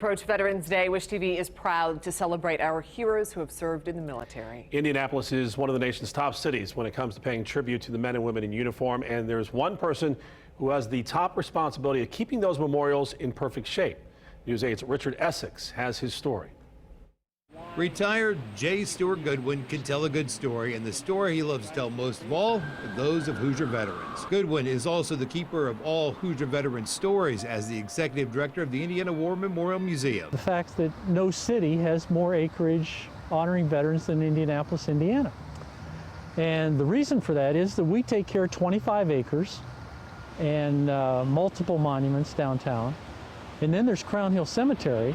Approach Veterans Day, Wish TV is proud to celebrate our heroes who have served in the military. Indianapolis is one of the nation's top cities when it comes to paying tribute to the men and women in uniform, and there's one person who has the top responsibility of keeping those memorials in perfect shape. News 8's Richard Essex has his story. Retired J. Stewart Goodwin can tell a good story, and the story he loves to tell most of all, those of Hoosier veterans. Goodwin is also the keeper of all Hoosier veteran stories as the executive director of the Indiana War Memorial Museum. The fact that no city has more acreage honoring veterans than Indianapolis, Indiana. And the reason for that is that we take care of 25 acres and multiple monuments downtown. And then there's Crown Hill Cemetery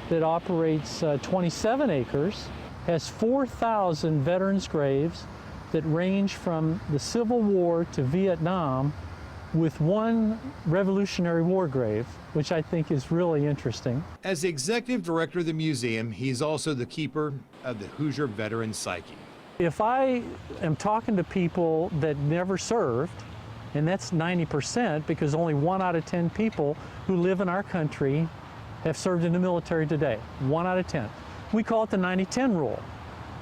that operates 27 acres, has 4,000 veterans' graves that range from the Civil War to Vietnam, with one Revolutionary War grave, which I think is really interesting. As the executive director of the museum, he's also the keeper of the Hoosier veteran psyche. If I am talking to people that never served, and that's 90% because only 1 out of 10 people who live in our country have served in the military today, 1 out of 10. We call it the 90-10 rule.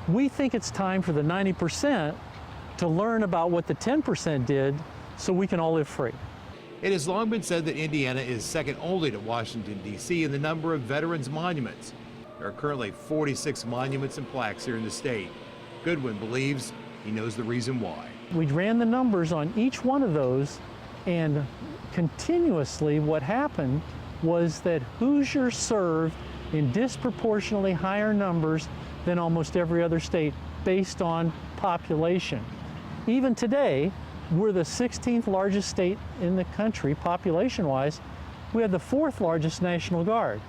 We think it's time for the 90% to learn about what the 10% did so we can all live free. It has long been said that Indiana is second only to Washington, D.C. in the number of veterans monuments. There are currently 46 monuments and plaques here in the state. Goodwin believes he knows the reason why. We ran the numbers on each one of those, and continuously what happened was that Hoosiers served in disproportionately higher numbers than almost every other state based on population. Even today, we're the 16th largest state in the country population-wise. We have the 4th largest National Guard,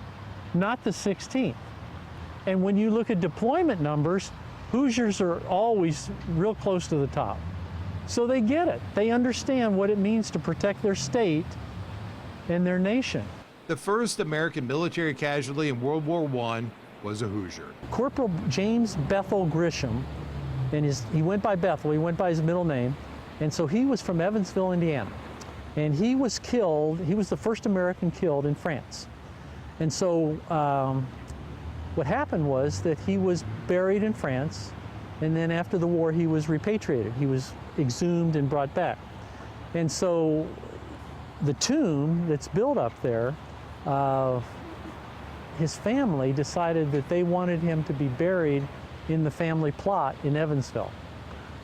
not the 16th. And when you look at deployment numbers, Hoosiers are always real close to the top. So they get it. They understand what it means to protect their state and their nation. The first American military casualty in World War I was a Hoosier. Corporal James Bethel Grisham, and he went by Bethel, he went by his middle name, and so he was from Evansville, Indiana. And he was killed, he was the first American killed in France. And so what happened was that he was buried in France, and then after the war he was repatriated. He was exhumed and brought back. And so the tomb that's built up there, his family decided that they wanted him to be buried in the family plot in Evansville.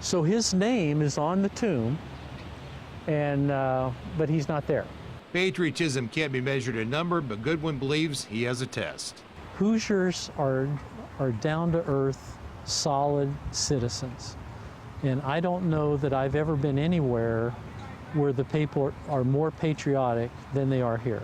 So his name is on the tomb, and but he's not there. Patriotism can't be measured in number, but Goodwin believes he has a test. Hoosiers are down-to-earth, solid citizens. And I don't know that I've ever been anywhere where the people are more patriotic than they are here.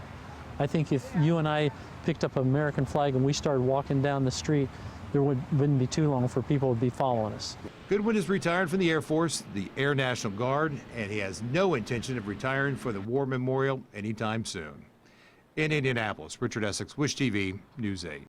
I think if you and I picked up an American flag and we started walking down the street, there wouldn't be too long for people to be following us. Goodwin is retired from the Air Force, the Air National Guard, and he has no intention of retiring for the War Memorial anytime soon. In Indianapolis, Richard Essex, Wish TV, News 8.